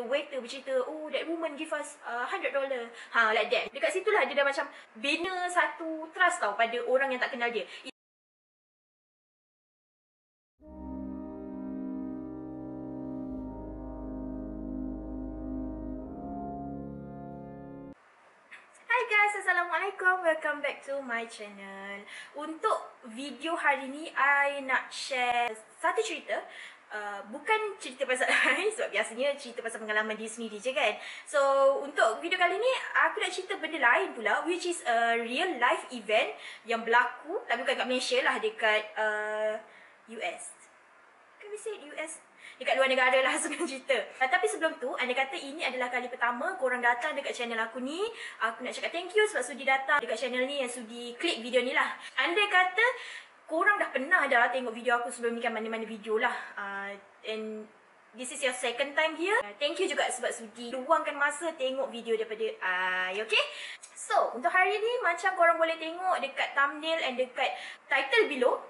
Waiter bercerita, oh that woman give us $100. Like that. Dekat situlah dia dah macam bina satu trust tau pada orang yang tak kenal dia. Hai guys, Assalamualaikum. Welcome back to my channel. Untuk video hari ni, I nak share satu cerita. Bukan cerita pasal I, sebab biasanya cerita pasal pengalaman diri sendiri je kan. So, untuk video kali ni, aku nak cerita benda lain pula, which is a real life event yang berlaku, tapi bukan kat Malaysia lah, dekat US. Can we say US? Dekat luar negara lah sebenarnya cerita. Tapi sebelum tu, anda kata ini adalah kali pertama korang datang dekat channel aku ni. Aku nak cakap thank you sebab sudi datang dekat channel ni, yang sudi klik video ni lah. Anda kata korang dah pernah dah tengok video aku sebelum ni kan, mana-mana video lah. And this is your second time here. Thank you juga sebab sudi luangkan masa tengok video daripada I, okay? So, untuk hari ni macam korang boleh tengok dekat thumbnail and dekat title below,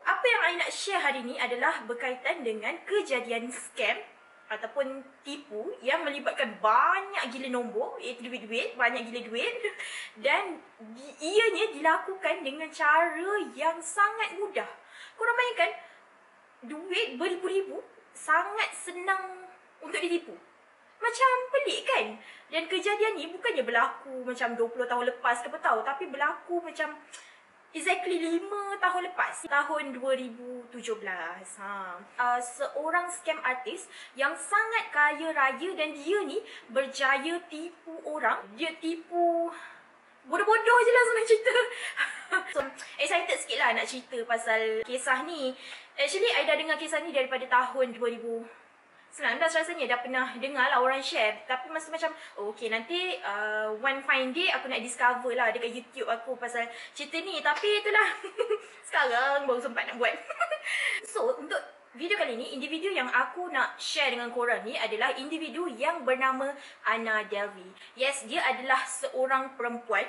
apa yang I nak share hari ni adalah berkaitan dengan kejadian scam ataupun tipu yang melibatkan banyak gila nombor, iaitu duit-duit, banyak gila duit, dan ianya dilakukan dengan cara yang sangat mudah. Korang bayangkan, duit beribu-ribu sangat senang untuk ditipu. Macam pelik kan? Dan kejadian ni bukannya berlaku macam 20 tahun lepas ke apa tahu, tapi berlaku macam exactly 5 tahun lepas, tahun 2017. Seorang scam artist yang sangat kaya raya, dan dia ni berjaya tipu orang. Dia tipu bodoh-bodoh je lah sebenarnya cerita. So, excited sikit lah nak cerita pasal kisah ni. Actually, I dah dengar kisah ni daripada tahun 2019 rasanya, dah pernah dengar lah orang share. Tapi masa macam, okay nanti one fine day aku nak discover lah dekat YouTube aku pasal cerita ni. Tapi itulah, sekarang baru sempat nak buat. So, untuk video kali ni, individu yang aku nak share dengan korang ni adalah individu yang bernama Anna Delvey. Yes, dia adalah seorang perempuan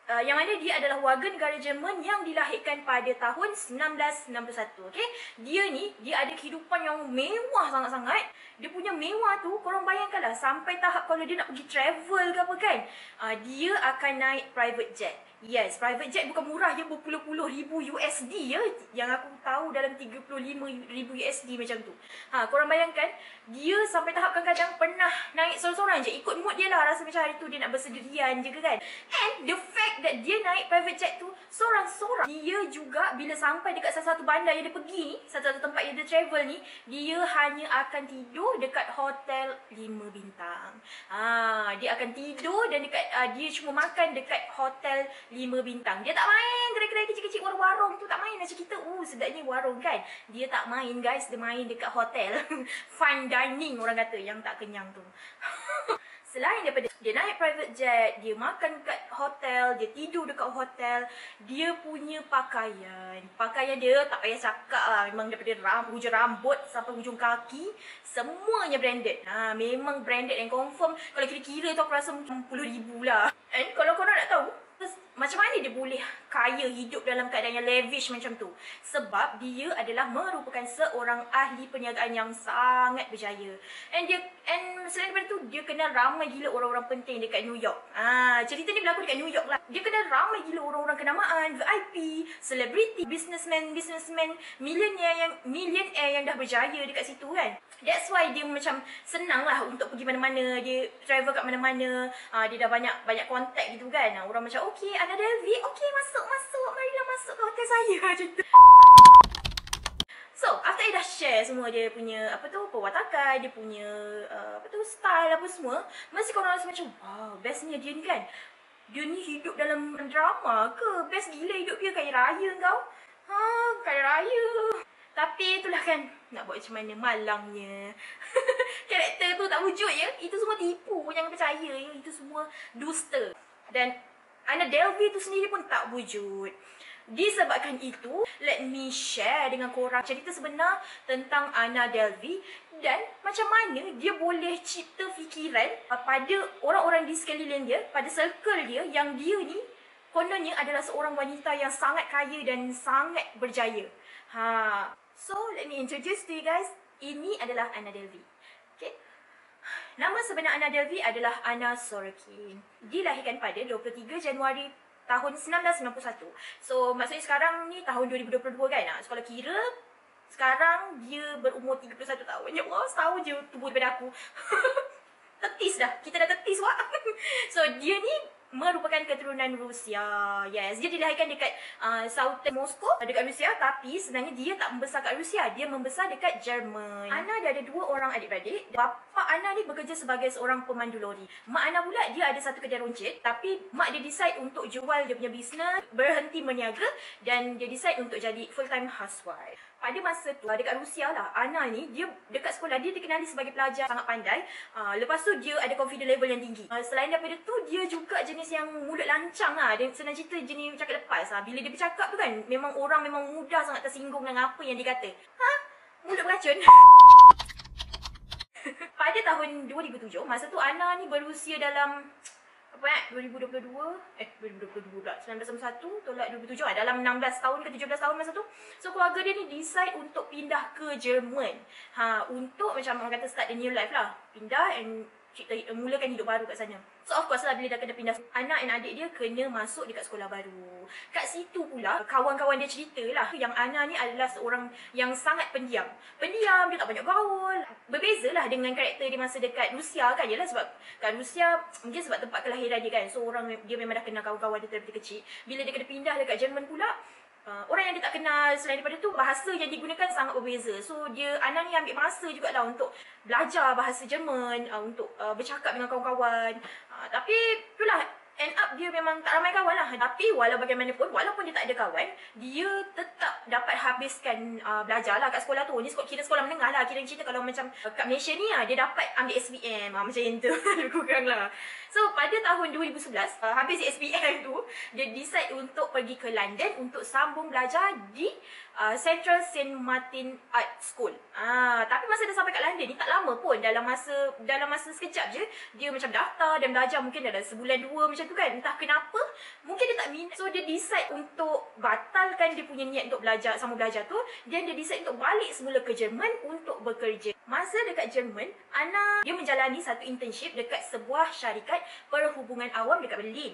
yang mana dia adalah warga negara Jerman yang dilahirkan pada tahun 1961. Okay? Dia ni, dia ada kehidupan yang mewah sangat-sangat. Dia punya mewah tu, korang bayangkanlah, sampai tahap kalau dia nak pergi travel ke apa kan, dia akan naik private jet. Yes, private jet bukan murah je, berpuluh-puluh ribu USD ya. Yang aku tahu dalam 35,000 USD macam tu. Korang bayangkan, dia sampai tahap kadang-kadang pernah naik sorang-sorang je. Ikut mood dia lah, rasa macam hari tu dia nak bersendirian je ke kan. And the fact that dia naik private jet tu sorang-sorang, dia juga bila sampai dekat salah satu bandar yang dia pergi ni, satu-satu tempat yang dia travel ni, dia hanya akan tidur dekat hotel 5 bintang. Dia akan tidur dan dekat dia cuma makan dekat hotel 5 bintang. Dia tak main kedai-kedai kecil-kecil, warung-warung tu tak main macam kita. Sedapnya warung kan. Dia tak main guys, dia main dekat hotel. Fine dining orang kata, yang tak kenyang tu. Selain daripada dia naik private jet, dia makan kat hotel, dia tidur dekat hotel, dia punya pakaian dia tak payah cakap lah. Memang daripada hujung rambut sampai hujung kaki, semuanya branded. Memang branded and confirm. Kalau kira-kira tu aku rasa mungkin 10,000 lah. And kalau korang nak tahu macam mana dia boleh kaya, hidup dalam keadaan yang lavish macam tu? Sebab dia adalah merupakan seorang ahli perniagaan yang sangat berjaya. And selain daripada tu, dia kenal ramai gila orang-orang penting dekat New York. Cerita ni berlaku dekat New York lah. Dia kenal ramai gila orang-orang kenamaan, VIP, selebriti, businessman, millionaire yang dah berjaya dekat situ kan. That's why dia macam senang lah untuk pergi mana-mana. Dia travel kat mana-mana. Dia dah banyak kontak gitu kan. Orang macam, okay Anna Delvey, okay masuk, marilah masuk ke hotel saya macam tu. So, after I dah share semua dia punya perwatakan, dia punya style apa semua, masih korang rasa macam, wow, bestnya dia ni kan. Dia ni hidup dalam drama ke? Best gila hidup dia, kaya raya kau. Kaya raya. Tapi itulah kan, nak buat macam mana, malangnya. Karakter tu tak wujud ya. Itu semua tipu, jangan percaya ya. Itu semua dusta. Dan Anna Delvey tu sendiri pun tak wujud. Disebabkan itu, let me share dengan korang cerita sebenar tentang Anna Delvey dan macam mana dia boleh cipta fikiran pada orang-orang di sekeliling dia, pada circle dia, yang dia ni kononnya adalah seorang wanita yang sangat kaya dan sangat berjaya. So, let me introduce to you guys. Ini adalah Anna Delvey. Okay. sebenar Anna Delvey adalah Anna Sorokin. Dilahirkan pada 23 Januari tahun 1991. So maksudnya sekarang ni tahun 2022 kan. So kalau kira sekarang dia berumur 31 tahun. Ya Allah, setahun je tubuh daripada aku. Tetis dah. Kita dah tetis wak. So dia ni merupakan keturunan Rusia. Yes, dia dilahirkan dekat Southern Moscow, dekat Rusia, tapi sebenarnya dia tak membesar kat Rusia, dia membesar dekat Jerman. Anna dia ada 2 orang adik-beradik. Bapa Anna ni bekerja sebagai seorang pemandu lori. Mak Anna pula dia ada satu kedai runcit, tapi mak dia decide untuk jual dia punya bisnes, berhenti berniaga dan dia decide untuk jadi full time housewife. Pada masa tu dekat Rusia lah, Anna ni dia dekat sekolah dia dikenali sebagai pelajar sangat pandai. Lepas tu dia ada confidence level yang tinggi. Selain daripada tu dia juga jenis yang mulut lancang lah. Dia senang cerita jenis cakap lepas lah. Bila dia bercakap tu kan memang orang memang mudah sangat tersinggung dengan apa yang dia kata. Mulut beracun. Pada tahun 2007, masa tu Anna ni berusia dalam 2022 pula 1991 tolak 2007 dalam 16 tahun ke 17 tahun masa tu. So keluarga dia ni decide untuk pindah ke Jerman. Untuk macam orang kata start a new life lah. Pindah and mulakan hidup baru kat sana. So of course lah bila dah kena pindah, anak dan adik dia kena masuk dekat sekolah baru. Kat situ pula kawan-kawan dia cerita lah yang Anna ni adalah seorang yang sangat pendiam. Pendiam, dia tak banyak gaul. Berbeza lah dengan karakter dia masa dekat Rusia kan. Yalah sebab kat Rusia mungkin sebab tempat kelahiran dia kan. So orang dia memang dah kenal kawan-kawan dia daripada kecil. Bila dia kena pindah dekat Jerman pula, orang yang dia tak kenal, selain daripada tu bahasa yang digunakan sangat berbeza. So Anna ni ambil masa jugalah untuk belajar bahasa Jerman, untuk bercakap dengan kawan-kawan. Tapi itulah, end up dia memang tak ramai kawan lah. Tapi walau bagaimanapun, walaupun dia tak ada kawan, dia tetap dapat habiskan belajar lah kat sekolah tu. Ni kira sekolah menengah lah. Kira cerita kalau macam kat Malaysia ni, dia dapat ambil SPM. Macam yang tu, lebih kurang lah. So pada tahun 2011, habis SPM tu, dia decide untuk pergi ke London untuk sambung belajar di Central Saint Martin Art School. Tapi masa dia sampai kat London ni tak lama pun, dalam masa sekejap je dia macam daftar dan belajar mungkin dalam sebulan 2 macam tu kan. Entah kenapa mungkin dia tak minat. So dia decide untuk batalkan dia punya niat untuk belajar, sambung belajar tu, dan dia decide untuk balik semula ke Jerman untuk bekerja. Masa dekat Jerman, Anna dia menjalani satu internship dekat sebuah syarikat perhubungan awam dekat Berlin.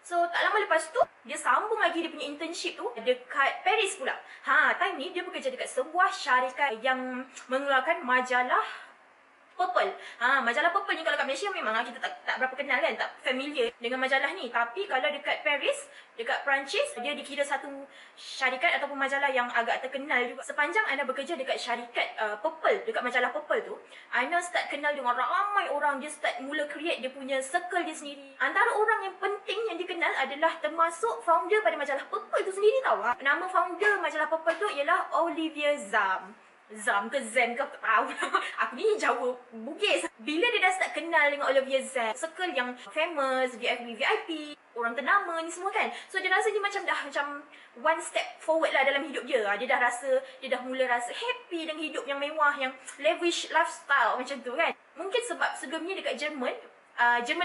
So tak lama lepas tu dia sambung lagi dia punya internship tu dekat Paris pula. Time ni dia bekerja dekat sebuah syarikat yang mengeluarkan majalah Purple. Majalah Purple ni kalau kat Malaysia memang kita tak berapa kenal kan, tak familiar dengan majalah ni. Tapi kalau dekat Paris, dekat Perancis, dia dikira satu syarikat ataupun majalah yang agak terkenal juga. Sepanjang Anna bekerja dekat syarikat Purple, dekat majalah Purple tu, Anna start kenal dengan ramai orang. Dia start mula create dia punya circle dia sendiri. Antara orang yang penting yang dikenal adalah termasuk founder pada majalah Purple tu sendiri tau. Nama founder majalah Purple tu ialah Olivier Zam. Zam ke Zam ke aku tak tahu. Aku ni Jawa Bugis. Bila dia dah start kenal dengan Olivier Zam, circle yang famous, VIP, orang ternama ni semua kan. So dia rasa dia macam dah macam one step forward lah dalam hidup dia. Dia dah mula rasa happy dengan hidup yang mewah, yang lavish lifestyle macam tu kan. Mungkin sebab sebelumnya dekat Jerman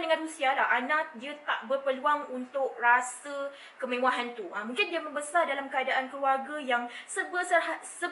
dengan Rusia lah, Anna dia tak berpeluang untuk rasa kemewahan tu. Mungkin dia membesar dalam keadaan keluarga yang serba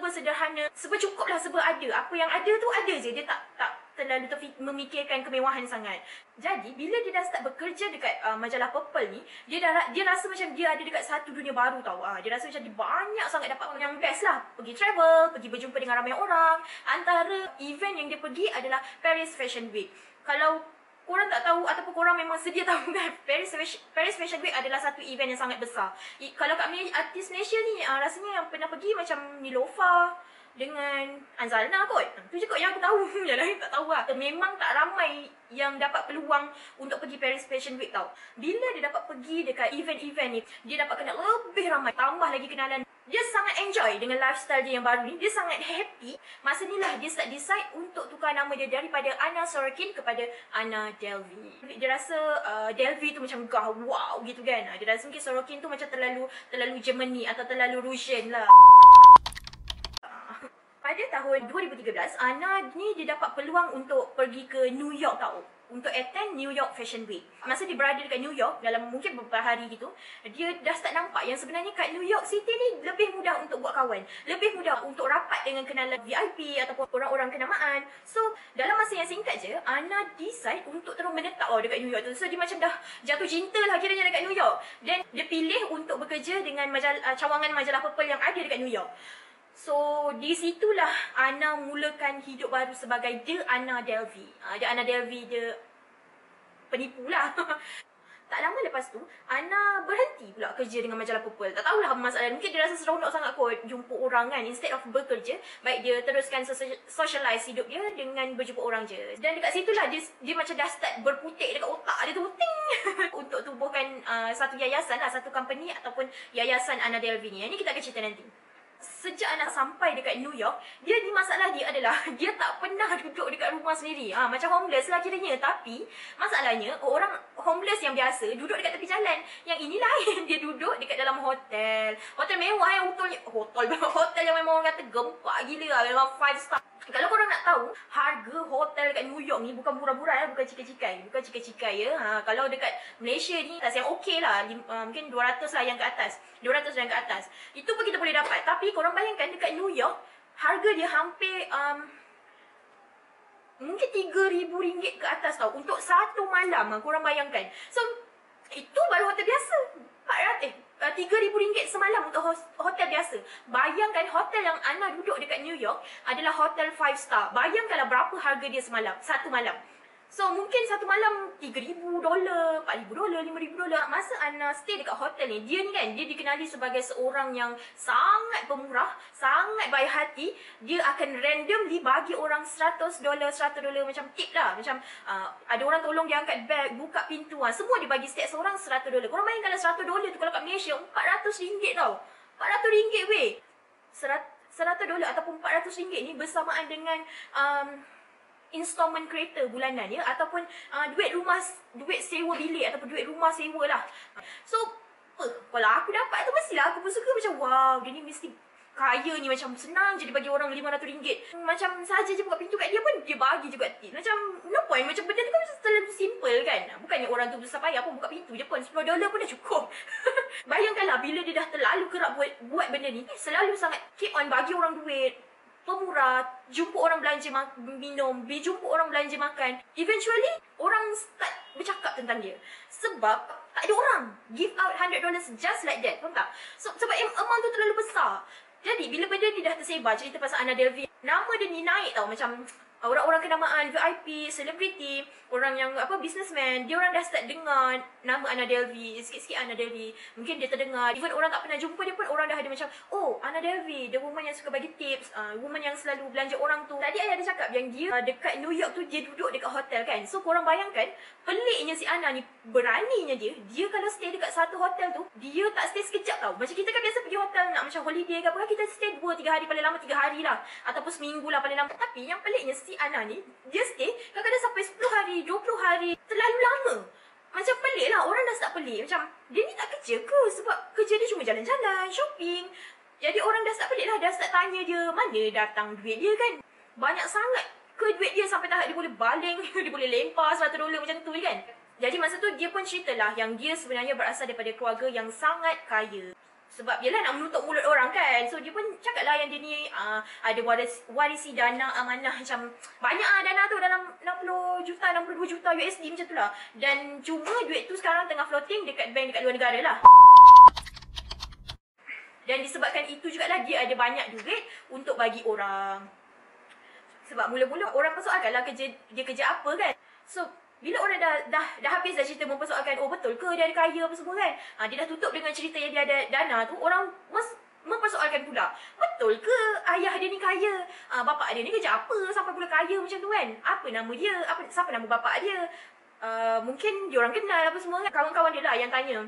sederhana, serba cukup lah, serba ada. Apa yang ada tu ada je. Dia tak terlalu memikirkan kemewahan sangat. Jadi bila dia dah start bekerja dekat majalah Purple ni, dia rasa macam dia ada dekat satu dunia baru tau. Dia rasa macam dia banyak sangat dapat yang best lah. Pergi travel, pergi berjumpa dengan ramai orang. Antara event yang dia pergi adalah Paris Fashion Week. Kalau korang tak tahu ataupun korang memang sedia tahu kan, Paris Fashion Week adalah satu event yang sangat besar. Kalau kat artis Malaysia ni, rasanya yang pernah pergi macam Nilofa dengan Anzalna kot. Tu je kot yang aku tahu. Yang lain tak tahu lah. Memang tak ramai yang dapat peluang untuk pergi Paris Fashion Week tau. Bila dia dapat pergi dekat event-event ni, dia dapat kenal lebih ramai. Tambah lagi kenalan. Dia sangat enjoy dengan lifestyle dia yang baru ni. Dia sangat happy. Masa ni lah dia start decide untuk tukar nama dia daripada Anna Sorokin kepada Anna Delvey. Dia rasa Delvey tu macam wow gitu kan. Dia rasa mungkin Sorokin tu macam terlalu Germany atau terlalu Russian lah. Pada tahun 2013, Anna ni dia dapat peluang untuk pergi ke New York tau. untuk attend New York Fashion Week. Masa dia berada dekat New York, dalam mungkin beberapa hari gitu, dia dah start nampak yang sebenarnya kat New York City ni lebih mudah untuk buat kawan, lebih mudah untuk rapat dengan kenalan VIP ataupun orang-orang kenamaan. So, dalam masa yang singkat je, Ana decide untuk terus menetap dekat New York tu. So, dia macam dah jatuh cinta lah kiranya dekat New York. Dan dia pilih untuk bekerja dengan cawangan majalah Purple yang ada dekat New York. So, di situlah Ana mulakan hidup baru sebagai The Ana Delvey. The Ana Delvey, dia penipu lah. Tak lama lepas tu, Ana berhenti pula kerja dengan majalah Purple. Tak tahulah apa masalah. Mungkin dia rasa seronok sangat kot jumpa orang kan. Instead of bekerja, baik dia teruskan socialize hidup dia dengan berjumpa orang je. Dan dekat situlah dia macam dah start berputik dekat otak dia tu. Ting! Untuk tubuhkan satu yayasan lah, satu company ataupun yayasan Ana Delvey ni. Ini kita akan cerita nanti. Sejak anak sampai dekat New York, dia ni masalah dia adalah dia tak pernah duduk dekat rumah sendiri. Macam homeless lah kiranya. Tapi masalahnya orang homeless yang biasa duduk dekat tepi jalan. Yang ini lain, dia duduk dekat dalam hotel. Hotel mewah yang hotel yang memang orang kata gempak gila lah. Memang 5 star. Kalau korang nak tahu, harga hotel dekat New York ni bukan murah-murah ya, bukan cikai-cikai. Bukan cikai-cikai ya. Kalau dekat Malaysia ni, yang okey lah, mungkin 200 lah yang ke atas. 200 yang ke atas. Itu pun kita boleh dapat. Tapi korang bayangkan dekat New York, harga dia hampir mungkin RM3,000 ke atas tau. Untuk satu malam, korang bayangkan. So, itu baru hotel biasa. RM3,000 semalam untuk hotel biasa. Bayangkan hotel yang Ana duduk dekat New York adalah hotel 5 star. Bayangkanlah berapa harga dia semalam, satu malam. So mungkin satu malam $3,000, $4,000, $5,000. Masa Ana stay dekat hotel ni, dia ni kan, dia dikenali sebagai seorang yang sangat pemurah, sangat baik hati. Dia akan randomly bagi orang $100 macam tip lah. Macam ada orang tolong dia angkat bag, buka pintu, semua dia bagi setiap seorang $100. Korang bayangkanlah $100 tu kalau kat Malaysia RM400 tau. RM400 weh. $100 ataupun RM400 ni bersamaan dengan installment kereta bulanan ya, ataupun duit sewa bilik ataupun duit rumah sewa lah. So kalau aku dapat tu mestilah aku pun suka, macam wow, dia ni mesti kaya ni, macam senang je dia bagi orang RM500. Macam saja je buka pintu kat dia pun dia bagi juga tip. Macam no point, macam benda tu kan terlalu simple kan. Bukannya orang tu besar payah pun buka pintu je pun, $10 pun dah cukup. Bayangkanlah bila dia dah terlalu kerap buat benda ni, selalu sangat keep on bagi orang duit pemurah, jumpa orang belanja minum, jumpa orang belanja makan. Eventually, orang start bercakap tentang dia. Sebab tak ada orang give out $100 just like that. Faham tak? So, sebab amount tu terlalu besar. Jadi, bila benda ni dah tersebar, cerita pasal Ana Delvey, nama dia ni naik tau. Macam orang-orang kenamaan, VIP, selebriti, orang yang businessman, dia orang dah start dengar nama Ana Delvey, sikit-sikit Ana Delvey. Mungkin dia terdengar, even orang tak pernah jumpa dia pun, orang dah ada macam, oh, Ana Delvey, the woman yang suka bagi tips, woman yang selalu belanja orang tu. Tadi ayah ada cakap yang dia dekat New York tu, dia duduk dekat hotel kan. So korang bayangkan, peliknya si Ana ni, beraninya dia kalau stay dekat satu hotel tu, dia tak stay sekejap tau. Macam kita kan biasa pergi hotel nak macam holiday ke apa, kita stay 2-3 hari, paling lama 3 hari lah, ataupun seminggu lah paling lama. Tapi yang peliknya si Ana ni, dia stay kadang-kadang sampai 10 hari, 20 hari, terlalu lama. Macam pelik lah, orang dah start pelik. Macam, dia ni tak kerja ke? Sebab kerja dia cuma jalan-jalan, shopping. Jadi orang dah start pelik lah, dah start tanya dia, mana datang duit dia kan? Banyak sangat ke duit dia sampai tahap dia boleh baling, dia boleh lempar $100 macam tu kan? Jadi masa tu dia pun ceritalah yang dia sebenarnya berasal daripada keluarga yang sangat kaya. Sebab yelah nak menutup mulut orang kan. So dia pun cakap lah yang dia ni ada warisi dana amanah, macam banyak dana tu dalam 60 juta, 62 juta USD macam tu lah. Dan cuma duit tu sekarang tengah floating dekat bank dekat luar negara lah. Dan disebabkan itu jugalah dia ada banyak duit untuk bagi orang. Sebab mula-mula orang persoalkan lah dia kerja apa kan. So bila orang dah habis dah cerita mempersoalkan, oh betul ke dia ada kaya apa semua kan, dia dah tutup dengan cerita yang dia ada dana tu, orang mempersoalkan pula, betul ke ayah dia ni kaya, bapak dia ni kerja apa sampai pula kaya macam tu kan, apa nama dia, siapa nama bapak dia, mungkin diorang kenal apa semua kan, kawan-kawan dia lah yang tanya.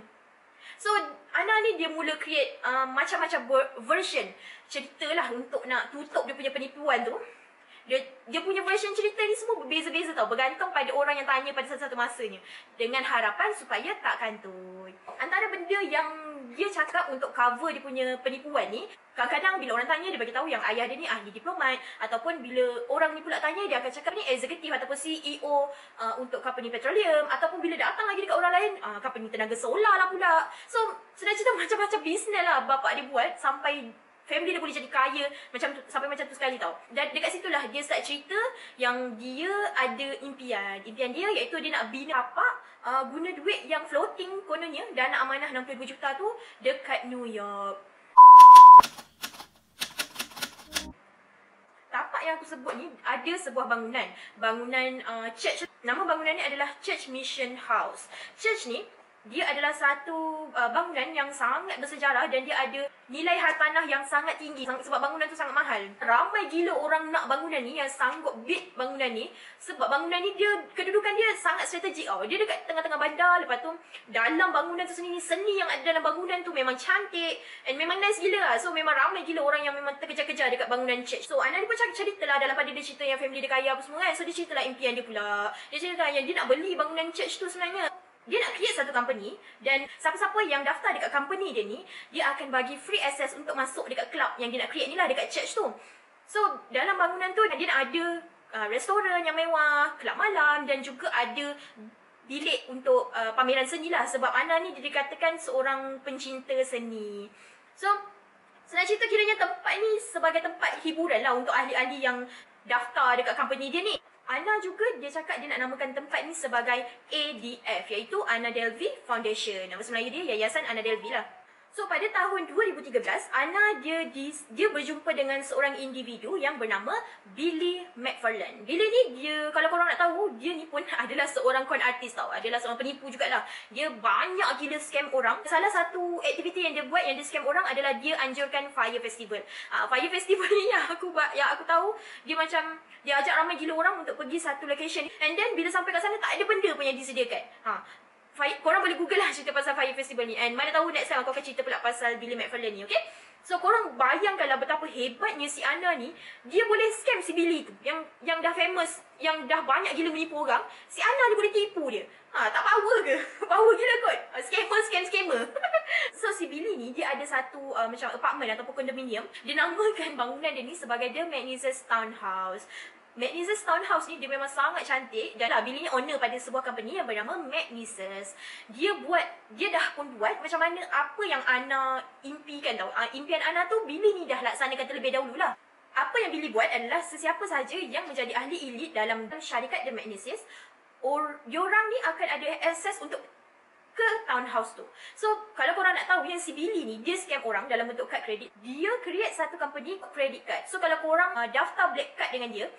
So Ana ni dia mula create macam-macam version cerita lah untuk nak tutup dia punya penipuan tu. Dia punya version cerita ni semua berbeza-beza tau, bergantung pada orang yang tanya pada satu-satu masanya, dengan harapan supaya tak kantoi. Antara benda yang dia cakap untuk cover dia punya penipuan ni, kadang-kadang bila orang tanya dia bagi tahu yang ayah dia ni ahli diplomat, ataupun bila orang ni pula tanya dia akan cakap ni eksekutif ataupun CEO untuk company petroleum, ataupun bila datang lagi dekat orang lain company tenaga solar lah pula. So senang cerita macam-macam bisnes lah bapak dia buat sampai family dia boleh jadi kaya macam tu, sampai macam tu sekali tau. Dan dekat situlah dia start cerita yang dia ada impian. Impian dia iaitu dia nak bina tapak guna duit yang floating kononnya, dana amanah 62 juta tu dekat New York. Tapak yang aku sebut ni ada sebuah bangunan church. Nama bangunan ni adalah Church Mission House. Church ni dia adalah satu bangunan yang sangat bersejarah dan dia ada nilai hartanah yang sangat tinggi sebab bangunan tu sangat mahal. Ramai gila orang nak bangunan ni, yang sanggup bid bangunan ni sebab bangunan ni dia kedudukan dia sangat strategik tau. Dia dekat tengah-tengah bandar, lepas tu dalam bangunan tu sendiri, seni yang ada dalam bangunan tu memang cantik and memang nice gila lah. So memang ramai gila orang yang memang terkejar-kejar dekat bangunan church. So Ana ni pun cerita lah dalam pada dia cerita yang family dia kaya apa semua kan. So dia cerita lah impian dia pula. Dia cerita yang dia nak beli bangunan church tu sebenarnya. Dia nak create satu company dan siapa-siapa yang daftar dekat company dia ni, dia akan bagi free access untuk masuk dekat club yang dia nak create ni lah, dekat church tu. So dalam bangunan tu dia nak ada restoran yang mewah, kelab malam dan juga ada bilik untuk pameran seni lah. Sebab Ana ni dia dikatakan seorang pencinta seni. So senang cerita kiranya tempat ni sebagai tempat hiburan lah untuk ahli-ahli yang daftar dekat company dia ni. Ana juga dia cakap dia nak namakan tempat ni sebagai ADF, iaitu Ana Delvey Foundation. Nama Melayu dia Yayasan Ana Delvey lah. So pada tahun 2013, Ana dia berjumpa dengan seorang individu yang bernama Billy McFarlane. Billy ni dia, kalau korang nak tahu, dia ni pun adalah seorang con artist tau. Adalah seorang penipu jugalah. Dia banyak gila scam orang. Salah satu aktiviti yang dia buat yang dia scam orang adalah dia anjurkan Fire Festival. Fire Festival ni yang aku tahu, dia macam dia ajak ramai gila orang untuk pergi satu location. And then bila sampai kat sana tak ada benda pun yang disediakan. Korang boleh google lah cerita pasal Fire Festival ni. And mana tahu next time aku akan cerita pula pasal Billy McFarlane ni, okay? So korang bayangkanlah betapa hebatnya si Ana ni. Dia boleh scam si Billy tu, yang dah famous, yang dah banyak gila menipu orang. Si Ana ni boleh tipu dia. Tak power ke? Power gila kot. Scammer. So si Billy ni dia ada satu macam apartment ataupun kondominium. Dia namakan bangunan dia ni sebagai The Magnises Townhouse. Magnises Townhouse ni dia memang sangat cantik. Dan lah Billy ni owner pada sebuah company yang bernama Magnises. Dia dah pun buat macam mana apa yang Ana impikan tau. Impian Ana tu Billy ni dah laksanakan terlebih dahulu lah. Apa yang Billy buat adalah sesiapa saja yang menjadi ahli elit dalam syarikat The Magnises, diorang ni akan ada akses untuk ke townhouse tu. So kalau korang nak tahu yang si Billy ni dia scam orang dalam bentuk kad kredit. Dia create satu company credit card. So kalau korang daftar black card dengan dia,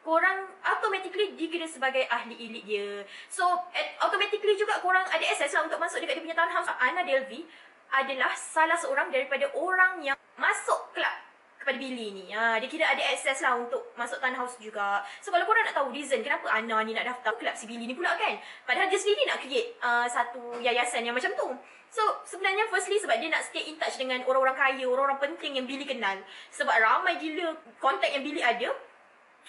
korang automatically dikira sebagai ahli elit dia. So automatically juga korang ada access lah untuk masuk dekat dia punya townhouse. Ana Delvey adalah salah seorang daripada orang yang masuk kelab kepada Billy ni. Dia kira ada access lah untuk masuk townhouse juga. So kalau korang nak tahu reason kenapa Ana ni nak daftar kelab si Billy ni pula kan, padahal dia sendiri nak create satu yayasan yang macam tu. So sebenarnya firstly sebab dia nak stay in touch dengan orang-orang kaya, orang-orang penting yang Billy kenal. Sebab ramai gila kontak yang Billy ada,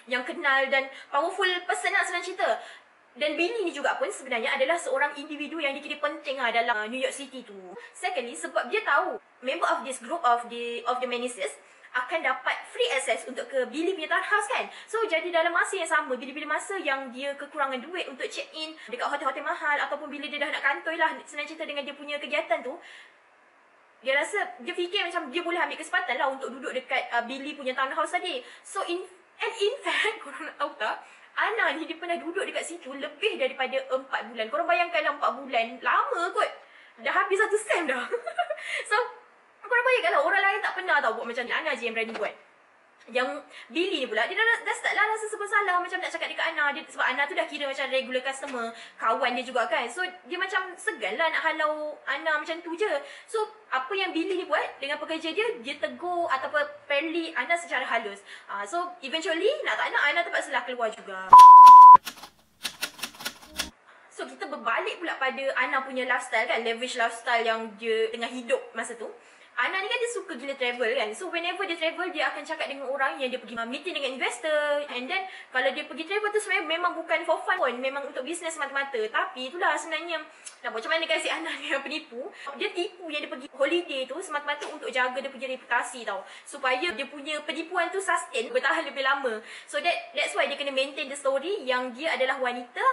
yang kenal dan powerful person lah senang cerita. Dan Billy ni juga pun sebenarnya adalah seorang individu yang dikira penting lah dalam New York City tu. Secondly, sebab dia tahu member of this group of the Magnises akan dapat free access untuk ke Billy punya townhouse kan. So jadi dalam masa yang sama, bila-bila masa yang dia kekurangan duit untuk check in dekat hotel-hotel mahal, ataupun bila dia dah nak kantoi lah senang cerita dengan dia punya kegiatan tu, dia fikir macam dia boleh ambil kesempatan lah untuk duduk dekat Billy punya townhouse tadi. So in fact, korang nak tahu tak, Ana ni dia pernah duduk dekat situ lebih daripada 4 bulan. Korang bayangkanlah 4 bulan, lama kot. Dah habis satu sem dah. So korang bayangkanlah orang lain tak pernah tahu buat macam ni. Ana je yang berani buat. Yang Billy ni pula, dia dah start lah rasa serba salah macam nak cakap dekat Ana. Sebab Ana tu dah kira macam regular customer, kawan dia juga kan. So dia macam segan lah nak halau Ana macam tu je. So apa yang Billy ni buat dengan pekerja dia tegur ataupun fairly Ana secara halus. So eventually nak tak nak Ana terpaksalah keluar juga. So kita berbalik pula pada Ana punya lifestyle kan, lavish lifestyle yang dia tengah hidup masa tu. Ana ni kan dia suka gila travel kan. So whenever dia travel, dia akan cakap dengan orang yang dia pergi meeting dengan investor. And then kalau dia pergi travel tu sebenarnya memang bukan for fun pun, memang untuk bisnes semata-mata. Tapi itulah sebenarnya, nak buat macam mana kan si Ana ni yang penipu. Dia tipu yang dia pergi holiday tu semata-mata untuk jaga dia punya reputasi tau, supaya dia punya penipuan tu sustain, bertahan lebih lama. So that's why dia kena maintain the story yang dia adalah wanita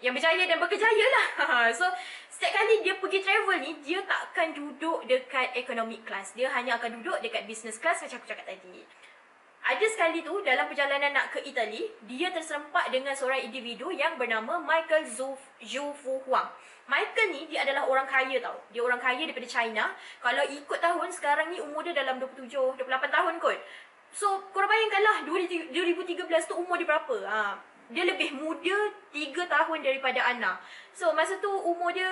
yang berjaya dan berkejaya lah. So setiap kali dia pergi travel ni, dia takkan duduk dekat economic class. Dia hanya akan duduk dekat business class macam aku cakap tadi. Ada sekali tu dalam perjalanan nak ke Itali, dia terserempak dengan seorang individu yang bernama Michael Zhu Fu Huang. Michael ni dia adalah orang kaya tau. Dia orang kaya daripada China. Kalau ikut tahun sekarang ni umur dia dalam 27, 28 tahun kot. So korang bayangkanlah 2013 tu umur dia berapa? Dia lebih muda 3 tahun daripada Ana. So masa tu umur dia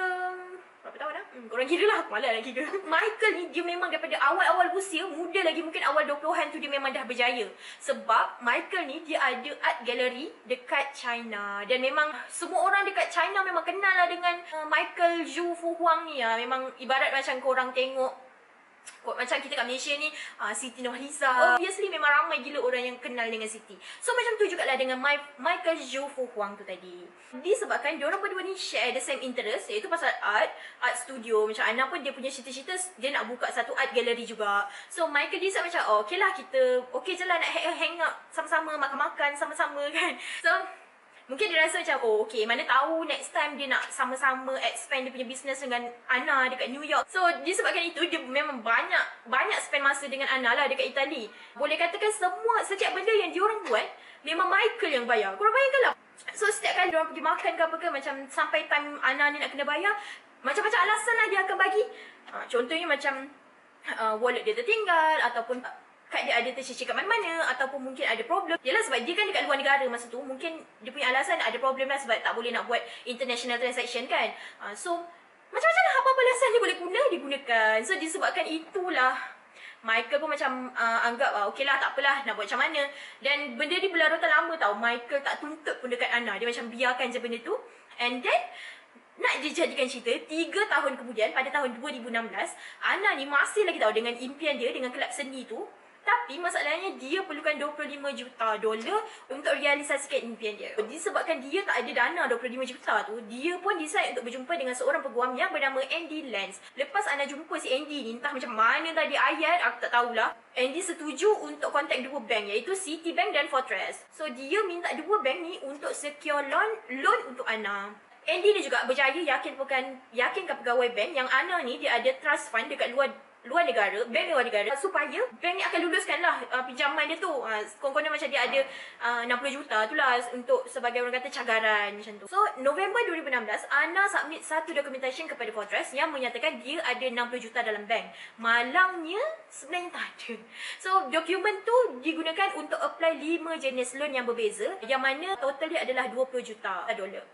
berapa tahun dah? Korang kira lah, aku malas nak kira. Michael ni dia memang daripada awal-awal usia, muda lagi, mungkin awal 20-an tu dia memang dah berjaya. Sebab Michael ni dia ada art gallery dekat China. Dan memang semua orang dekat China memang kenal lah dengan Michael Zhu Fu Huang ni. Memang ibarat macam korang tengok macam kita kat Malaysia ni, Siti Nurhaliza. Obviously memang ramai gila orang yang kenal dengan Siti. So macam tu jugalah dengan Michael Zhu Fu Huang tu tadi. Disebabkan diorang berdua ni share the same interest, iaitu pasal art studio. Macam Ana pun dia punya cita-cita, dia nak buka satu art gallery juga. So Michael decide macam, okay lah kita, okay je lah nak hang out sama-sama, makan-makan sama-sama kan. So mungkin dia rasa macam, okay, mana tahu next time dia nak sama-sama expand dia punya business dengan Ana dekat New York. So disebabkan itu, dia memang banyak spend masa dengan Ana lah dekat Itali. Boleh katakan setiap benda yang diorang buat, memang Michael yang bayar. Korang bayangkan lah. So setiap kali diorang pergi makan ke apa ke, macam sampai time Ana ni nak kena bayar, macam-macam alasan lah dia akan bagi. Contohnya macam wallet dia tertinggal, ataupun kad dia ada tercicir kat mana-mana, ataupun mungkin ada problem. Yalah sebab dia kan dekat luar negara masa tu, mungkin dia punya alasan ada problem lah sebab tak boleh nak buat international transaction kan. So macam-macam lah, apa-apa alasan dia boleh digunakan. So disebabkan itulah Michael pun macam anggap okay lah, tak apalah, nak buat macam mana. Dan benda ni berlarutan lama tau. Michael tak tuntut pun dekat Ana, dia macam biarkan je benda tu. And then nak dijadikan cerita, 3 tahun kemudian, pada tahun 2016, Ana ni masih lagi tahu dengan impian dia dengan kelab seni tu. Tapi masalahnya dia perlukan 25 juta dolar untuk realisasikan impian dia. Disebabkan dia tak ada dana 25 juta tu, dia pun decide untuk berjumpa dengan seorang peguam yang bernama Andy Lance. Lepas Ana jumpa si Andy ni, entah macam mana tadi ayat, aku tak tahulah. Andy setuju untuk kontak dua bank, iaitu Citibank dan Fortress. So dia minta dua bank ni untuk secure loan untuk Ana. Andy ni juga berjaya yakinkan pegawai bank yang Ana ni dia ada trust fund dekat luar negara, bank luar negara, supaya bank ni akan luluskan lah pinjaman dia tu. Kononnya macam dia ada 60 juta tu lah untuk sebagai orang kata cagaran macam tu. So November 2016, Ana submit satu documentation kepada Fortress yang menyatakan dia ada 60 juta dalam bank. Malangnya sebenarnya tak ada. So dokumen tu digunakan untuk apply 5 jenis loan yang berbeza, yang mana total dia adalah 20 juta dolar.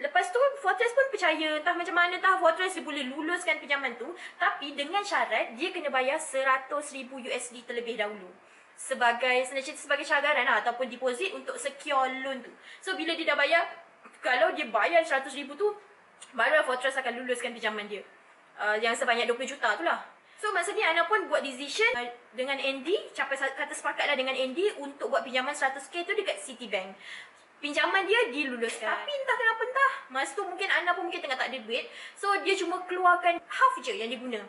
Lepas tu Fortress pun percaya, entah macam mana Fortress dia boleh luluskan pinjaman tu, tapi dengan syarat dia kena bayar 100,000 USD terlebih dahulu sebagai cagaran lah, ataupun deposit untuk secure loan tu. So bila dia dah bayar, kalau dia bayar 100,000 tu, baru Fortress akan luluskan pinjaman dia yang sebanyak 20 juta tu lah. So masa ni Ana pun buat decision dengan Andy, capai kata sepakat lah dengan Andy untuk buat pinjaman 100k tu dekat Citibank. Pinjaman dia diluluskan. Tapi entah kenapa masa tu mungkin Ana pun mungkin tengah tak ada duit. So dia cuma keluarkan half je yang dia guna.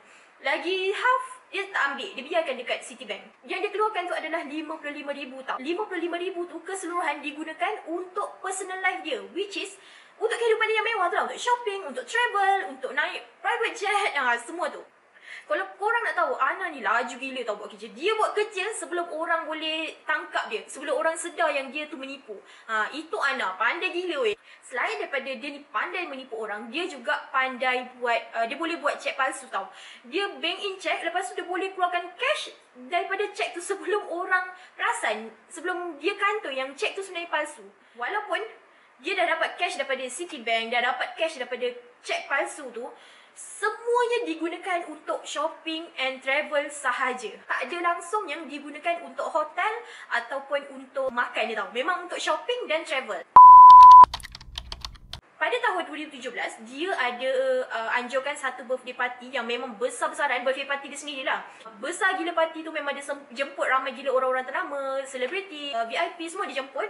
Lagi half dia tak ambil, dia biarkan dekat Citibank. Yang dia keluarkan tu adalah 55,000 tau. 55,000 tu keseluruhan digunakan untuk personal life dia, which is untuk kehidupan dia yang mewah tu lah. Untuk shopping, untuk travel, untuk naik private jet, semua tu. Kalau korang nak tahu, Ana ni laju gila tau buat kerja. Dia buat kerja sebelum orang boleh tangkap dia, sebelum orang sedar yang dia tu menipu. Itu Ana, pandai gila weh. Selain daripada dia ni pandai menipu orang, dia juga pandai buat, dia boleh buat cek palsu tau. Dia bank in cek, lepas tu dia boleh keluarkan cash daripada cek tu sebelum orang perasan, sebelum dia kantor yang cek tu sebenarnya palsu. Walaupun dia dah dapat cash daripada Citibank, dah dapat cash daripada cek palsu tu, semuanya digunakan untuk shopping and travel sahaja. Tak ada langsung yang digunakan untuk hotel ataupun untuk makan dia tau. Memang untuk shopping dan travel. pada tahun 2017, dia ada anjurkan satu birthday party yang memang besar-besaran. Birthday party dia sendiri lah. Besar gila party tu, memang dia jemput ramai gila orang-orang ternama, selebriti, VIP semua dia jemput.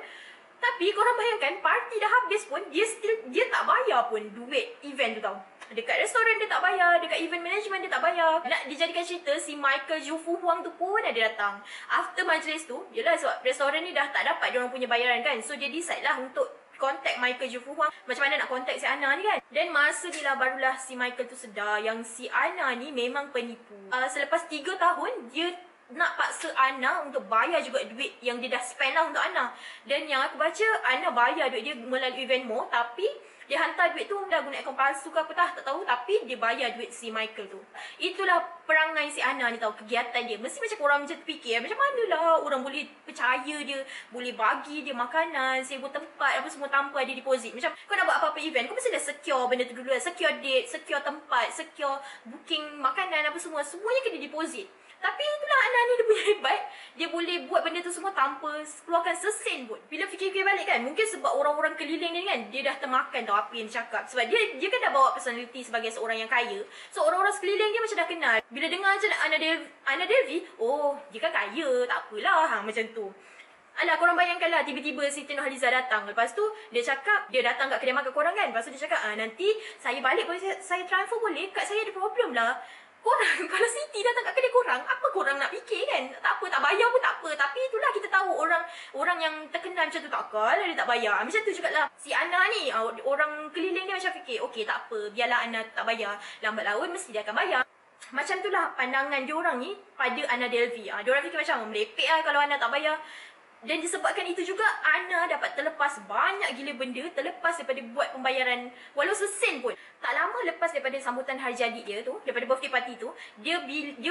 Tapi korang bayangkan, party dah habis pun, dia tak bayar pun duit event tu tau. Dekat restoran dia tak bayar, dekat event management dia tak bayar. Nak dijadikan cerita, si Michael Ju Fu Huang tu pun ada datang. After majlis tu, yelah sebab restoran ni dah tak dapat diorang punya bayaran kan. So dia decide lah untuk contact Michael Ju Fu Huang. Macam mana nak contact si Ana ni kan. Dan masa ni lah barulah si Michael tu sedar yang si Ana ni memang penipu. Selepas 3 tahun, dia nak paksa Ana untuk bayar juga duit yang dia dah spend lah untuk Ana. Dan yang aku baca, Ana bayar duit dia melalui Venmo, tapi dia hantar duit tu dah guna akaun palsu ke apa tak tahu, tapi dia bayar duit si Michael tu. Itulah perangai si Ana ni tau, kegiatan dia. Mesti macam korang macam terfikir, macam manalah orang boleh percaya dia, boleh bagi dia makanan, sewa tempat, apa semua tanpa ada deposit. Macam kau nak buat apa-apa event, kau mesti dah secure benda tu dulu, secure date, secure tempat, secure booking makanan, apa semua, semuanya kena deposit. Tapi itulah Ana ni dia punya hebat. Dia boleh buat benda tu semua tanpa keluarkan sesen pun. Bila fikir-fikir balik kan, mungkin sebab orang-orang keliling dia kan, dia dah termakan tau apa yang dia cakap. Sebab dia kan dah bawa personality sebagai seorang yang kaya. So orang-orang sekeliling dia macam dah kenal. Bila dengar macam Ana Delvey, oh dia kan kaya, tak apalah, macam tu. Alah, korang bayangkanlah tiba-tiba Siti Nurhaliza datang. Lepas tu dia cakap, dia datang kat kedai makan korang kan. Lepas tu dia cakap, nanti saya balik boleh, saya transfer boleh, kat saya ada problem lah. Korang, kalau Siti datang kat kedai korang, apa korang nak fikir kan? Tak apa, tak bayar pun tak apa. Tapi itulah kita tahu orang yang terkenal macam tu, takkan dia tak bayar. Macam tu jugalah si Ana ni, orang keliling dia macam fikir, okey tak apa, biarlah Ana tak bayar, lambat laun mesti dia akan bayar. Macam itulah pandangan diorang ni pada Ana Delvey. Diorang fikir macam merepek lah kalau Ana tak bayar. Dan disebabkan itu juga, Ana dapat terlepas banyak gila benda, terlepas daripada buat pembayaran walau sesen pun. Tak lama lepas daripada sambutan hari jadi dia tu, daripada birthday party tu, dia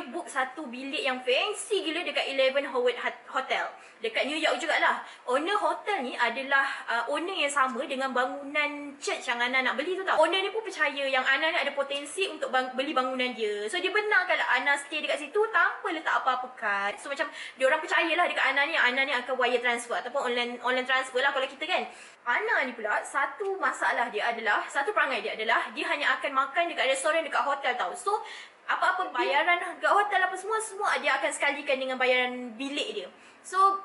book satu bilik yang fancy gila dekat 11 Howard Hotel. Dekat New York jugalah. Owner hotel ni adalah owner yang sama dengan bangunan church yang Ana nak beli tu tau. Owner ni pun percaya yang Ana ni ada potensi untuk beli bangunan dia. So dia benarkan lah Ana stay dekat situ tanpa letak apa-apa kad. So macam diorang percayalah dekat Ana ni akan wire transfer ataupun online transfer lah kalau kita kan. Ana ni pula, satu perangai dia adalah dia hanya akan makan dekat restoran dekat hotel tau. So apa-apa bayaran dekat hotel apa semua dia akan sekalikan dengan bayaran bilik dia. So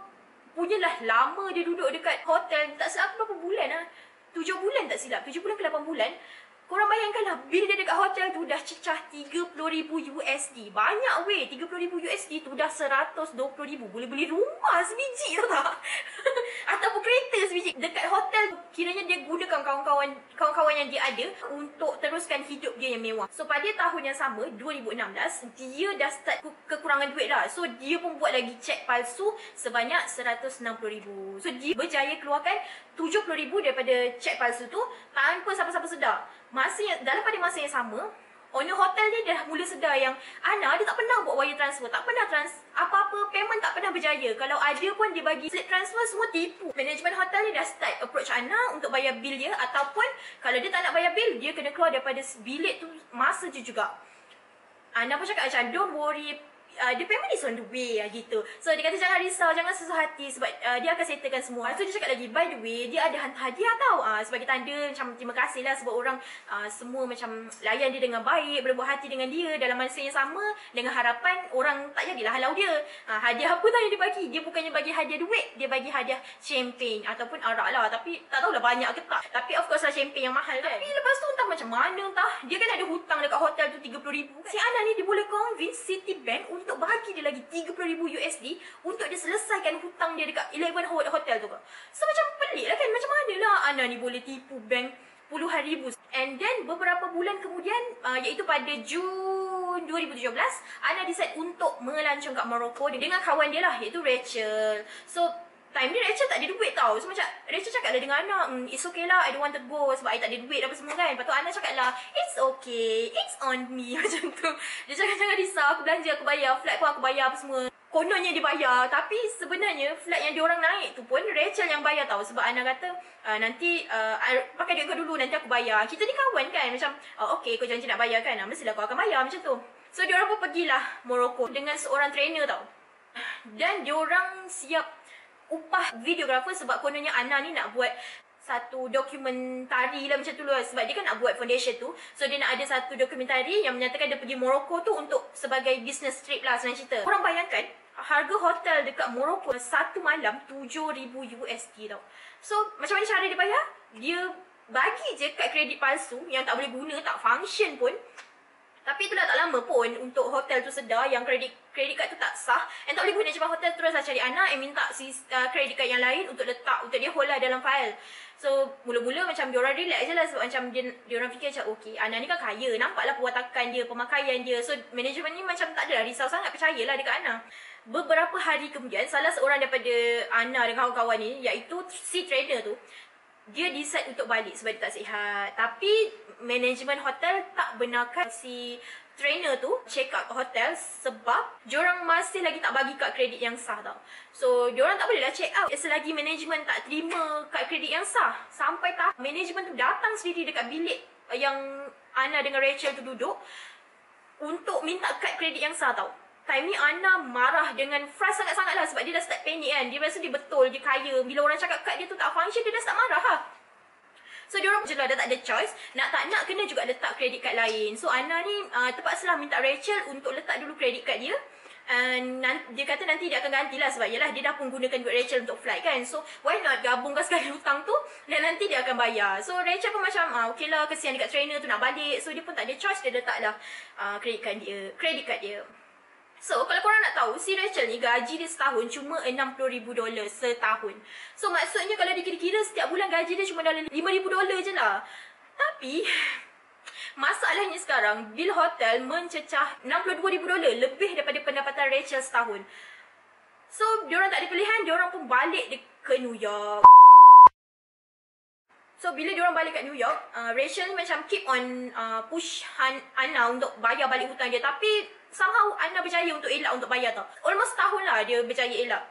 punyalah lama dia duduk dekat hotel, tak silap berapa bulan lah, 7 bulan tak silap, 7 bulan ke 8 bulan. Korang bayangkanlah, bil dia dekat hotel tu dah cecah 30,000 USD. Banyak weh, 30,000 USD tu dah 120,000. Boleh beli rumah sebiji tau tak? Ataupun kereta sebiji. Dekat hotel tu, kiranya dia gunakan kawan-kawan yang dia ada untuk teruskan hidup dia yang mewah. So pada tahun yang sama, 2016, dia dah start kekurangan duit lah. So dia pun buat lagi cek palsu sebanyak 160,000. So dia berjaya keluarkan 70,000 daripada cek palsu tu tanpa siapa-siapa sedar. Dalam pada masa yang sama, owner hotel dia dah mula sedar yang Ana dia tak pernah buat wire transfer, tak pernah apa-apa payment tak pernah berjaya. Kalau ada pun dia bagi slip transfer, semua tipu. Management hotel dia dah start approach Ana untuk bayar bil dia, ataupun kalau dia tak nak bayar bil, dia kena keluar daripada bilik tu masa tu juga. Ana pun cakap macam don't worry, the payment is on the way lah gitu. So dia kata jangan risau, jangan susah hati sebab dia akan settlekan semua. So dia cakap lagi, by the way dia ada hantar hadiah tau, sebagai tanda macam terima kasih lah sebab orang semua macam layan dia dengan baik, berbuat hati dengan dia dalam masa yang sama, dengan harapan orang tak jadilah halau dia. Hadiah apa tau yang dia bagi? Dia bukannya bagi hadiah duit, dia bagi hadiah champagne ataupun arak lah, tapi tak tahulah banyak ke tak. Tapi of course lah champagne yang mahal kan. Tapi lepas tu entah macam mana, entah dia kan ada hutang dekat hotel tu 30,000. Si Ana ni dia boleh convince Citibank untuk bagi dia lagi 30,000 USD untuk dia selesaikan hutang dia dekat 11 Howard Hotel tu. So macam pelik lah kan, macam mana lah Ana ni boleh tipu bank puluhan ribu. And then beberapa bulan kemudian, iaitu pada Jun 2017, Ana decide untuk melancong kat Morocco dengan kawan dia lah, iaitu Rachel. So time ni Rachel tak ada duit tau. So macam Rachel cakap lah dengan Ana, it's okay lah, I don't want to go sebab I tak ada duit apa semua kan. Lepas tu Ana cakap lah, it's okay, it's on me. Macam tu. Dia cakap jangan risau, aku belanja, aku bayar, flight pun aku bayar apa semua. Kononnya dia bayar, tapi sebenarnya flight yang diorang naik tu pun Rachel yang bayar tau. Sebab Ana kata, nanti pakai duit kau dulu, nanti aku bayar. Kita ni kawan kan, macam okay kau janji nak bayar kan, mestilah kau akan bayar, macam tu. So diorang pun pergilah Morocco dengan seorang trainer tau. Dan diorang siap upah videographer sebab kononnya Ana ni nak buat satu dokumentari lah macam tu lah, sebab dia kan nak buat foundation tu. So dia nak ada satu dokumentari yang menyatakan dia pergi Morocco tu untuk sebagai business trip lah senang cerita. Korang bayangkan harga hotel dekat Morocco satu malam $7,000 tau. So macam mana cara dia bayar? Dia bagi je kad kredit palsu yang tak boleh guna, tak function pun. Tapi itulah tak lama pun untuk hotel tu sedar yang kredit kad tu tak sah and tak boleh guna. Macam hotel teruslah cari anak and minta kredit kad yang lain untuk letak, untuk dia hold lah dalam file. So mula-mula macam diorang relax je lah, sebab macam diorang fikir macam okay, Ana ni kan kaya, nampaklah perwatakan dia, pemakaian dia. So manajemen ni macam tak adalah risau sangat, percayalah dekat Ana. Beberapa hari kemudian, salah seorang daripada Ana dan kawan-kawan ni, iaitu si trainer tu, dia decide untuk balik sebab dia tak sihat. Tapi manajemen hotel tak benarkan si trainer tu check out hotel sebab diorang masih lagi tak bagi kad kredit yang sah tau. So diorang tak bolehlah check out selagi manajemen tak terima kad kredit yang sah. Sampai tahap manajemen tu datang sendiri dekat bilik yang Ana dengan Rachel tu duduk untuk minta kad kredit yang sah tau. Time ni Ana marah dengan frust sangat-sangat lah sebab dia dah start panik kan. Dia rasa dia betul, dia kaya. Bila orang cakap kad dia tu tak function, dia dah start marah lah. So diorang je lah dah tak ada choice. Nak tak nak kena juga letak kredit kad lain. So Ana ni terpaksalah minta Rachel untuk letak dulu kredit kad dia. And dia kata nanti dia akan ganti lah sebab yelah dia dah pun gunakan duit Rachel untuk flight kan. So why not gabungkan sekali hutang tu dan nanti dia akan bayar. So Rachel pun macam okay lah, kesian dekat trainer tu nak balik. So dia pun tak ada choice, dia letaklah kredit kad dia. So, kalau korang nak tahu, si Rachel ni gaji dia setahun cuma $60,000 setahun. So, maksudnya kalau dikira-kira setiap bulan gaji dia cuma dalam $5,000 je lah. Tapi, masalahnya sekarang, bil hotel mencecah $62,000 lebih daripada pendapatan Rachel setahun. So, diorang tak ada pilihan, diorang pun balik ke New York. So, bila diorang balik kat New York, Rachel ni macam keep on push Ana untuk bayar balik hutang dia. Tapi, somehow Ana berjaya untuk elak untuk bayar tau. Almost tahun lah dia berjaya elak.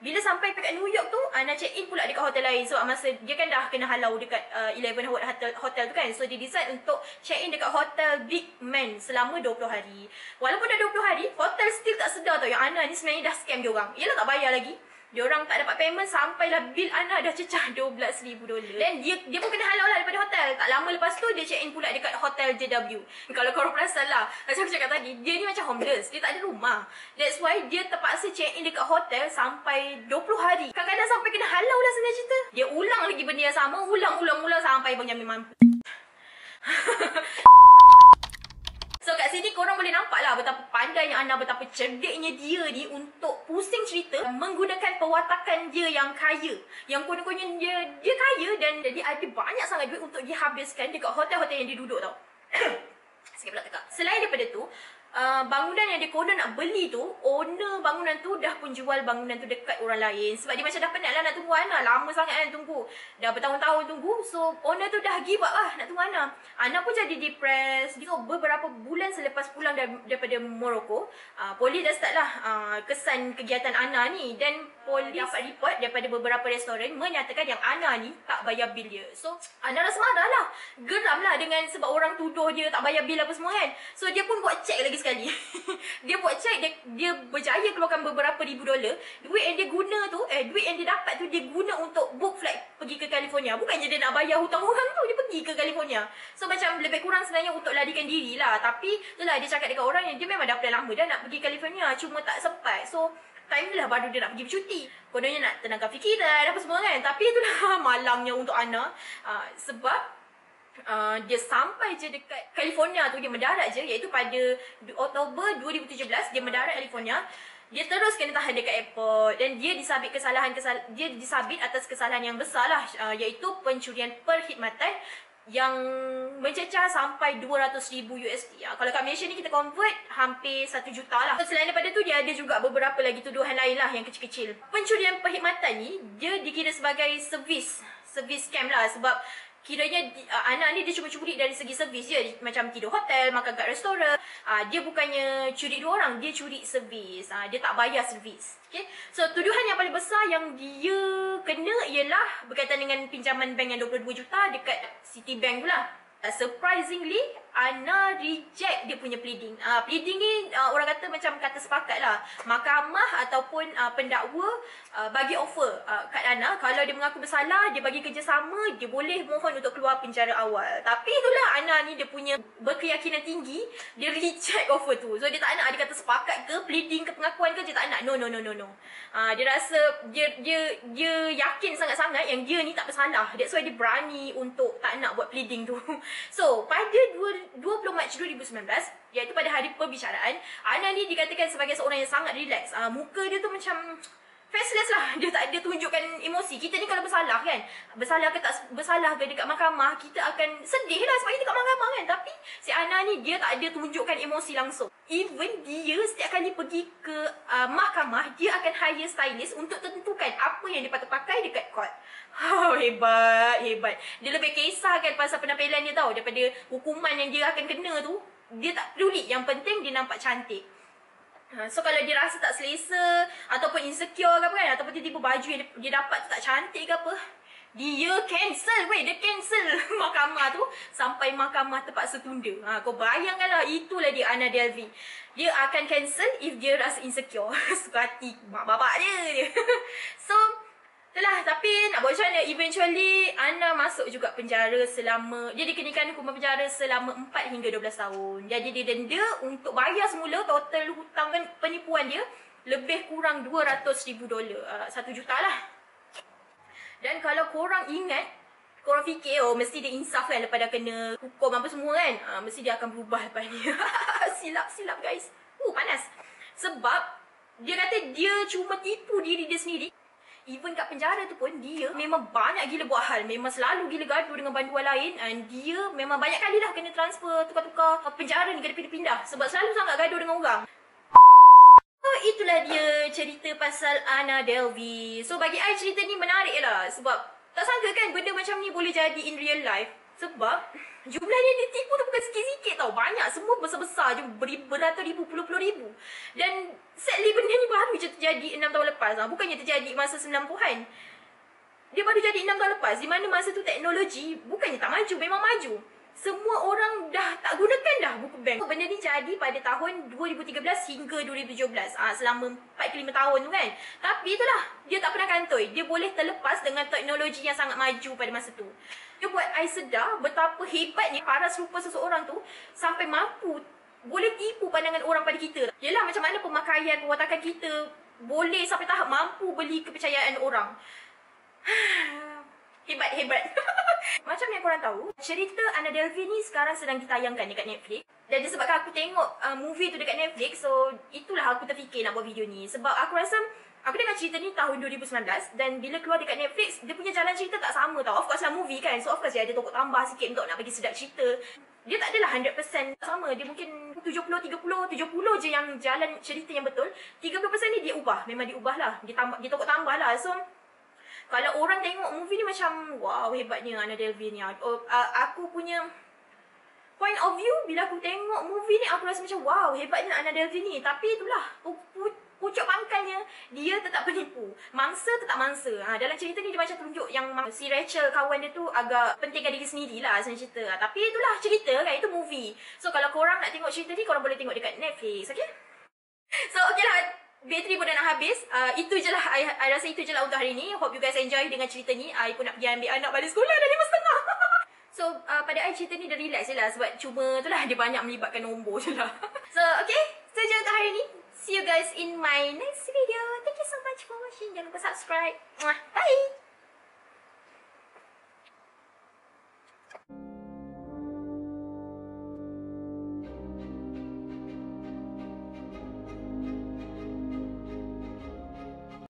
Bila sampai kat New York tu, Ana check in pula dekat hotel lain. Sebab masa dia kan dah kena halau dekat 11 hotel tu kan. So, dia decide untuk check in dekat hotel Big Man selama 20 hari. Walaupun dah 20 hari, hotel still tak sedar tau yang Ana ni sebenarnya dah scam diorang. Yelah tak bayar lagi. Diorang tak dapat payment sampailah bil Ana dah cecah $12,000. Dan dia pun kena halau lah daripada hotel. Tak lama lepas tu dia check in pula dekat hotel JW. Kalau korang perasan lah, macam aku cakap tadi, dia ni macam homeless. Dia tak ada rumah. That's why dia terpaksa check in dekat hotel sampai 20 hari. Kadang-kadang sampai kena halau lah senang cerita. Dia ulang lagi benda yang sama, ulang sampai Abang Jamil mampu. So kat sini korang boleh nampak lah betapa pandainya Ana, betapa cerdiknya dia ni untuk pusing cerita menggunakan perwatakan dia yang kaya. Yang konon-konon dia kaya dan dia ada banyak sangat duit untuk dihabiskan dekat hotel-hotel yang dia duduk tau. Sikit pula tekak. Selain daripada tu, bangunan yang dia konon nak beli tu, owner bangunan tu dah pun jual bangunan tu dekat orang lain. Sebab dia macam dah penat lah nak tunggu Ana. Lama sangat kan tunggu. Dah bertahun-tahun tunggu. So owner tu dah give up lah nak tunggu Ana. Ana pun jadi depressed. So beberapa bulan selepas pulang daripada Morocco, polis dah start lah kesan kegiatan Ana ni. Dan polis dapat report daripada beberapa restoran menyatakan yang Ana ni tak bayar bil dia. So Ana rasa marah lah, geram lah dengan sebab orang tuduh dia tak bayar bil apa semua kan. So dia pun buat check lagi sekali. Dia buat check, dia berjaya keluarkan beberapa $1,000. Duit yang dia guna tu, duit yang dia dapat tu dia guna untuk book flight pergi ke California. Bukannya dia nak bayar hutang orang tu, dia pergi ke California. So macam lebih kurang sebenarnya untuk larikan diri lah. Tapi itulah dia cakap dekat orang yang dia memang dah plan lama dah nak pergi California, cuma tak sempat. So time ni lah baru dia nak pergi bercuti. Kononnya nak tenangkan fikiran apa semua kan. Tapi itulah malangnya untuk Ana. Sebab dia sampai je dekat California tu, dia mendarat je, iaitu pada Oktober 2017 dia mendarat California. Dia terus kena tahan dekat airport dan dia disabit atas kesalahan yang besar lah, iaitu pencurian perkhidmatan yang mencecah sampai $200,000. Kalau kat Malaysia ni kita convert hampir 1 juta lah. Selain daripada tu dia ada juga beberapa lagi tuduhan lain lah yang kecil-kecil. Pencurian perkhidmatan ni dia dikira sebagai servis scam lah, sebab kiranya anak ni dia cuma curi dari segi servis je, macam tidur hotel, makan kat restoran. Dia bukannya curi dua orang, dia curi servis. Dia tak bayar servis. Okay? So tuduhan yang paling besar yang dia kena ialah berkaitan dengan pinjaman bank yang 22 juta dekat Citibank pula. Surprisingly, Ana reject dia punya pleading. Pleading ni orang kata macam kata sepakat lah. Mahkamah ataupun pendakwa bagi offer kat Ana, kalau dia mengaku bersalah, dia bagi kerjasama, dia boleh mohon untuk keluar penjara awal. Tapi itulah Ana ni dia punya berkeyakinan tinggi, dia reject offer tu. So dia tak nak, dia kata sepakat ke pleading ke pengakuan ke, dia tak nak. No. Dia rasa dia yakin sangat-sangat yang dia ni tak bersalah. That's why dia berani untuk tak nak buat pleading tu. So pada 20 Mac 2019, iaitu pada hari perbicaraan, Ana ni dikatakan sebagai seorang yang sangat relax. Muka dia tu macam faceless lah. Dia tak ada tunjukkan emosi. Kita ni kalau bersalah kan, bersalah ke tak bersalah ke dekat mahkamah, kita akan sedih lah sebab kita dekat mahkamah kan. Tapi si Ana ni dia tak ada tunjukkan emosi langsung. Even dia setiap kali pergi ke mahkamah, dia akan hire stylist untuk tentukan apa yang dia patut pakai dekat court. Hebat. Dia lebih kisahkan pasal penampilan dia tau, daripada hukuman yang dia akan kena tu. Dia tak peduli, yang penting dia nampak cantik. So kalau dia rasa tak selesa ataupun insecure ke apa kan, ataupun tiba-tiba baju yang dia dapat tu tak cantik ke apa, dia cancel dia cancel mahkamah tu sampai mahkamah terpaksa tunda. Kau bayangkanlah, itulah dia Ana Delvey. Dia akan cancel if dia rasa insecure. Suka hati mak bapak dia. So itulah, tapi nak buat macam mana, eventually Ana masuk juga penjara selama, dia dikenakan hukuman penjara selama 4 hingga 12 tahun. Jadi dia denda untuk bayar semula total hutang penipuan dia lebih kurang $200,000, $1 juta lah. Dan kalau korang ingat, korang fikir mesti dia insaf kan lepas dah kena hukum apa semua kan, mesti dia akan berubah lepas ni. Silap guys. Panas. Sebab dia kata dia cuma tipu diri dia sendiri. Even kat penjara tu pun dia memang banyak gila buat hal, memang selalu gila gaduh dengan banduan lain, and dia memang banyak kali dah kena transfer, tukar-tukar penjara ni, kena pindah-pindah sebab selalu sangat gaduh dengan orang. Itulah dia cerita pasal Ana Delvey. So bagi I cerita ni menarik lah, sebab tak sangka kan benda macam ni boleh jadi in real life. Sebab jumlah yang ditipu tu bukan sikit-sikit tau, banyak, semua besar-besar je, beratus ribu, puluh-puluh ribu. Dan sadly benda ni baru je terjadi 6 tahun lepas. Bukannya terjadi masa 90-an. Dia baru jadi 6 tahun lepas, di mana masa tu teknologi bukannya tak maju, memang maju. Semua orang dah tak gunakan dah buku bank. Benda ni jadi pada tahun 2013 hingga 2017. Selama 4 ke 5 tahun tu kan. Tapi itulah, dia tak pernah kantoi. Dia boleh terlepas dengan teknologi yang sangat maju pada masa tu. Dia buat I sedar betapa hebatnya paras rupa seseorang tu sampai mampu boleh tipu pandangan orang pada kita. Yelah, macam mana pemakaian perwatakan kita boleh sampai tahap mampu beli kepercayaan orang. Hebat. Macam yang korang tahu, cerita Ana Delvey ni sekarang sedang ditayangkan dekat Netflix. Dan disebabkan aku tengok movie tu dekat Netflix, so itulah aku terfikir nak buat video ni. Sebab aku rasa aku dengar cerita ni tahun 2019, dan bila keluar dekat Netflix, dia punya jalan cerita tak sama tau. Of course lah movie kan, so of course dia ada tokok tambah sikit untuk nak bagi sedap cerita. Dia tak adalah 100% sama, dia mungkin 70 je yang jalan cerita yang betul. 30% ni dia ubah, memang diubah lah, dia tokok tambah lah. So kalau orang tengok movie ni macam, wow hebatnya Ana Delvey ni. Aku punya point of view, bila aku tengok movie ni, aku rasa macam wow hebatnya Ana Delvey ni. Tapi itulah, pucuk pangkalnya, dia tetap penipu. Mangsa tetap mangsa. Dalam cerita ni dia macam tunjuk yang si Rachel, kawan dia tu, agak pentingkan diri sendiri lah senang cerita. Tapi itulah cerita kan, itu movie. So kalau korang nak tengok cerita ni, korang boleh tengok dekat Netflix, okay? So okay lah, bateri pun dah nak habis. Itu je lah, I rasa itu je lah untuk hari ni. Hope you guys enjoy dengan cerita ni. I pun nak pergi ambil anak balik sekolah dah 5:30. So pada I cerita ni dah relax je lah, sebab cuma tu lah dia banyak melibatkan nombor je lah. So okay, itu je untuk hari ni. See you guys in my next video. Thank you so much for watching. Jangan lupa subscribe. Bye.